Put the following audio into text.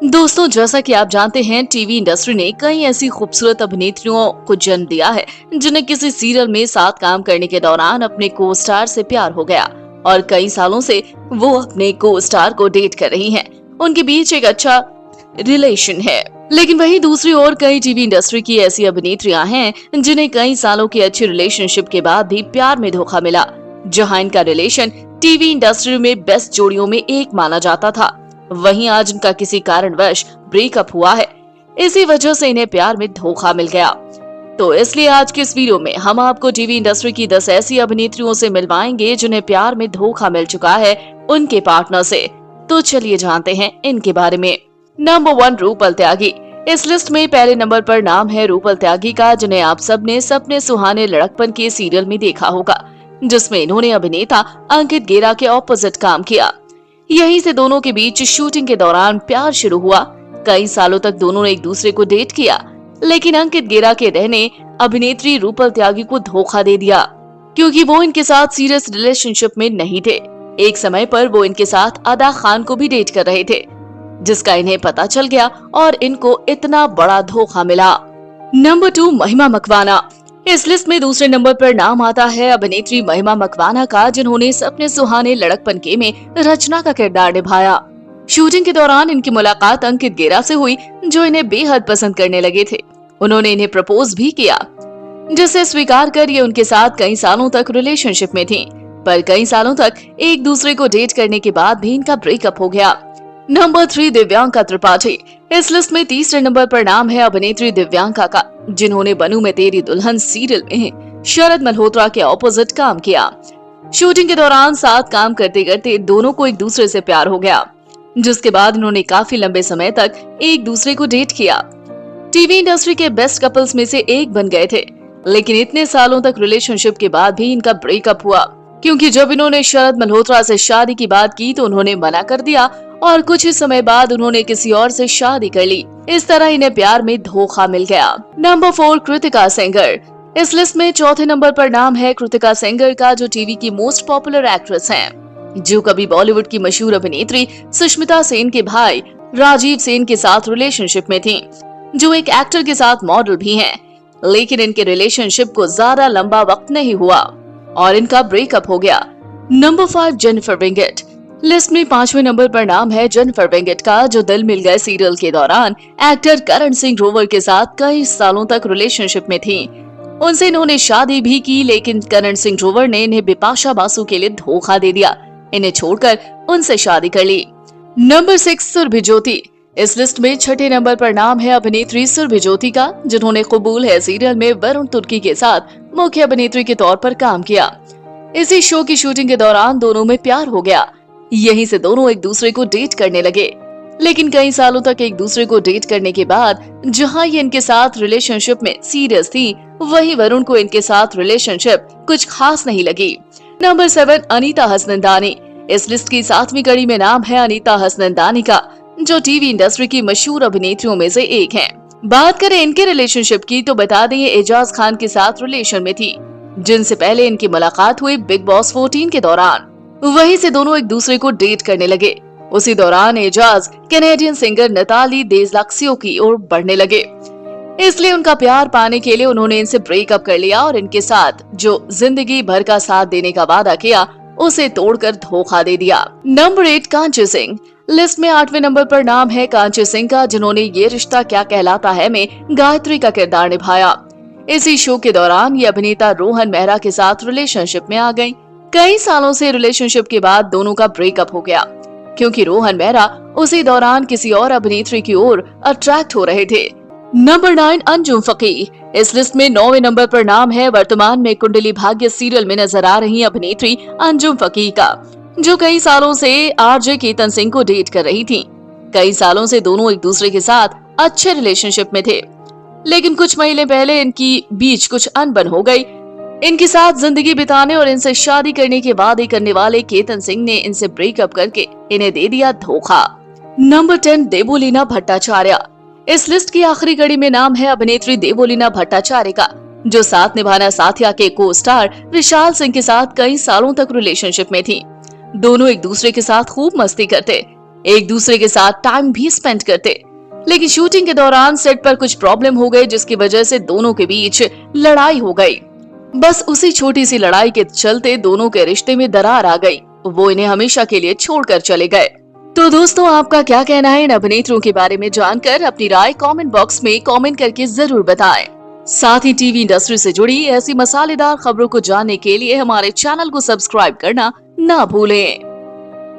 दोस्तों, जैसा कि आप जानते हैं, टीवी इंडस्ट्री ने कई ऐसी खूबसूरत अभिनेत्रियों को जन्म दिया है जिन्हें किसी सीरियल में साथ काम करने के दौरान अपने को स्टार से प्यार हो गया और कई सालों से वो अपने को स्टार को डेट कर रही हैं। उनके बीच एक अच्छा रिलेशन है। लेकिन वहीं दूसरी ओर कई टीवी इंडस्ट्री की ऐसी अभिनेत्रियां हैं जिन्हें कई सालों की अच्छी रिलेशनशिप के बाद भी प्यार में धोखा मिला। जहां इनका रिलेशन टीवी इंडस्ट्री में बेस्ट जोड़ियों में एक माना जाता था, वहीं आज इनका किसी कारणवश ब्रेकअप हुआ है। इसी वजह से इन्हें प्यार में धोखा मिल गया। तो इसलिए आज के इस वीडियो में हम आपको टीवी इंडस्ट्री की 10 ऐसी अभिनेत्रियों से मिलवाएंगे जिन्हें प्यार में धोखा मिल चुका है उनके पार्टनर से। तो चलिए जानते हैं इनके बारे में। नंबर 1, रूपल त्यागी। इस लिस्ट में पहले नंबर पर नाम है रूपल त्यागी का, जिन्हें आप सबने सपने सुहाने लड़कपन के सीरियल में देखा होगा, जिसमें इन्होंने अभिनेता अंकित गेरा के ऑपोजिट काम किया। यहीं से दोनों के बीच शूटिंग के दौरान प्यार शुरू हुआ। कई सालों तक दोनों ने एक दूसरे को डेट किया, लेकिन अंकित गेरा के रहने अभिनेत्री रूपल त्यागी को धोखा दे दिया, क्योंकि वो इनके साथ सीरियस रिलेशनशिप में नहीं थे। एक समय पर वो इनके साथ अदा खान को भी डेट कर रहे थे, जिसका इन्हें पता चल गया और इनको इतना बड़ा धोखा मिला। नंबर 2, महिमा मकवाना। इस लिस्ट में दूसरे नंबर पर नाम आता है अभिनेत्री महिमा मकवाना का, जिन्होंने सपने सुहाने लड़कपन के में रचना का किरदार निभाया। शूटिंग के दौरान इनकी मुलाकात अंकित गेरा से हुई, जो इन्हें बेहद पसंद करने लगे थे। उन्होंने इन्हें प्रपोज भी किया, जिसे स्वीकार कर ये उनके साथ कई सालों तक रिलेशनशिप में थी। पर कई सालों तक एक दूसरे को डेट करने के बाद भी इनका ब्रेकअप हो गया। नंबर 3, दिव्यांका त्रिपाठी। इस लिस्ट में तीसरे नंबर पर नाम है अभिनेत्री दिव्यांका का, जिन्होंने बनू में तेरी दुल्हन सीरियल में शरद मल्होत्रा के ऑपोजिट काम किया। शूटिंग के दौरान साथ काम करते करते दोनों को एक दूसरे से प्यार हो गया, जिसके बाद इन्होंने काफी लंबे समय तक एक दूसरे को डेट किया। टीवी इंडस्ट्री के बेस्ट कपल्स में से एक बन गए थे, लेकिन इतने सालों तक रिलेशनशिप के बाद भी इनका ब्रेकअप हुआ, क्योंकि जब इन्होंने शरद मल्होत्रा से शादी की बात की तो उन्होंने मना कर दिया और कुछ ही समय बाद उन्होंने किसी और से शादी कर ली। इस तरह इन्हें प्यार में धोखा मिल गया। नंबर 4, कृतिका सेंगर। इस लिस्ट में चौथे नंबर पर नाम है कृतिका सेंगर का, जो टीवी की मोस्ट पॉपुलर एक्ट्रेस हैं, जो कभी बॉलीवुड की मशहूर अभिनेत्री सुष्मिता सेन के भाई राजीव सेन के साथ रिलेशनशिप में थी, जो एक एक्टर के साथ मॉडल भी हैं। लेकिन इनके रिलेशनशिप को ज्यादा लंबा वक्त नहीं हुआ और इनका ब्रेकअप हो गया। Number 5, Jennifer Winget. लिस्ट में 5वें नंबर पर नाम है जेनिफर विंगेट का, जो दिल मिल गए सीरियल के दौरान एक्टर करण सिंह ग्रोवर के साथ कई सालों तक रिलेशनशिप में थी। उनसे इन्होंने शादी भी की, लेकिन करण सिंह ग्रोवर ने इन्हें बिपाशा बासु के लिए धोखा दे दिया, इन्हें छोड़कर उनसे शादी कर ली। नंबर 6, सुरभि ज्योति। इस लिस्ट में छठे नंबर पर नाम है अभिनेत्री सुरभि ज्योति का, जिन्होंने कबूल है सीरियल में वरुण तुर्की के साथ मुख्य अभिनेत्री के तौर पर काम किया। इसी शो की शूटिंग के दौरान दोनों में प्यार हो गया। यहीं से दोनों एक दूसरे को डेट करने लगे, लेकिन कई सालों तक एक दूसरे को डेट करने के बाद जहां ये इनके साथ रिलेशनशिप में सीरियस थी, वहीं वरुण को इनके साथ रिलेशनशिप कुछ खास नहीं लगी। नंबर 7, अनीता हसनंदानी। इस लिस्ट की 7वीं कड़ी में नाम है अनीता हसनंदानी का, जो टीवी इंडस्ट्री की मशहूर अभिनेत्रियों में से एक हैं। बात करें इनके रिलेशनशिप की तो बता दें ये एजाज खान के साथ रिलेशन में थी, जिनसे पहले इनकी मुलाकात हुई बिग बॉस 14 के दौरान। वहीं से दोनों एक दूसरे को डेट करने लगे। उसी दौरान एजाज कैनेडियन सिंगर नताली देजलाक्सियो की ओर बढ़ने लगे, इसलिए उनका प्यार पाने के लिए उन्होंने इनसे ब्रेकअप कर लिया और इनके साथ जो जिंदगी भर का साथ देने का वादा किया, उसे तोड़कर धोखा दे दिया। नंबर 8, कांची सिंह। लिस्ट में 8वें नंबर पर नाम है कांची सिंह का, जिन्होंने ये रिश्ता क्या कहलाता है में गायत्री का किरदार निभाया। इसी शो के दौरान ये अभिनेता रोहन मेहरा के साथ रिलेशनशिप में आ गयी। कई सालों से रिलेशनशिप के बाद दोनों का ब्रेकअप हो गया, क्योंकि रोहन मेहरा उसी दौरान किसी और अभिनेत्री की ओर अट्रैक्ट हो रहे थे। नंबर 9, अंजुम फकीर। इस लिस्ट में 9वें नंबर पर नाम है वर्तमान में कुंडली भाग्य सीरियल में नजर आ रही अभिनेत्री अंजुम फकीर का, जो कई सालों से आरजे केतन सिंह को डेट कर रही थी। कई सालों से दोनों एक दूसरे के साथ अच्छे रिलेशनशिप में थे, लेकिन कुछ महीने पहले इनकी बीच कुछ अनबन हो गई। इनके साथ जिंदगी बिताने और इनसे शादी करने के वादे करने वाले केतन सिंह ने इनसे ब्रेकअप करके इन्हें दे दिया धोखा। नंबर 10, देवोलीना भट्टाचार्य। इस लिस्ट की आखिरी कड़ी में नाम है अभिनेत्री देवोलीना भट्टाचार्य का, जो साथ निभाना साथिया के को स्टार विशाल सिंह के साथ कई सालों तक रिलेशनशिप में थी। दोनों एक दूसरे के साथ खूब मस्ती करते, एक दूसरे के साथ टाइम भी स्पेंड करते। लेकिन शूटिंग के दौरान सेट पर कुछ प्रॉब्लम हो गई, जिसकी वजह से दोनों के बीच लड़ाई हो गई। बस उसी छोटी सी लड़ाई के चलते दोनों के रिश्ते में दरार आ गई। वो इन्हें हमेशा के लिए छोड़कर चले गए। तो दोस्तों, आपका क्या कहना है इन अभिनेत्रियों के बारे में जानकर? अपनी राय कमेंट बॉक्स में कमेंट करके जरूर बताएं। साथ ही टीवी इंडस्ट्री से जुड़ी ऐसी मसालेदार खबरों को जानने के लिए हमारे चैनल को सब्सक्राइब करना ना भूलें।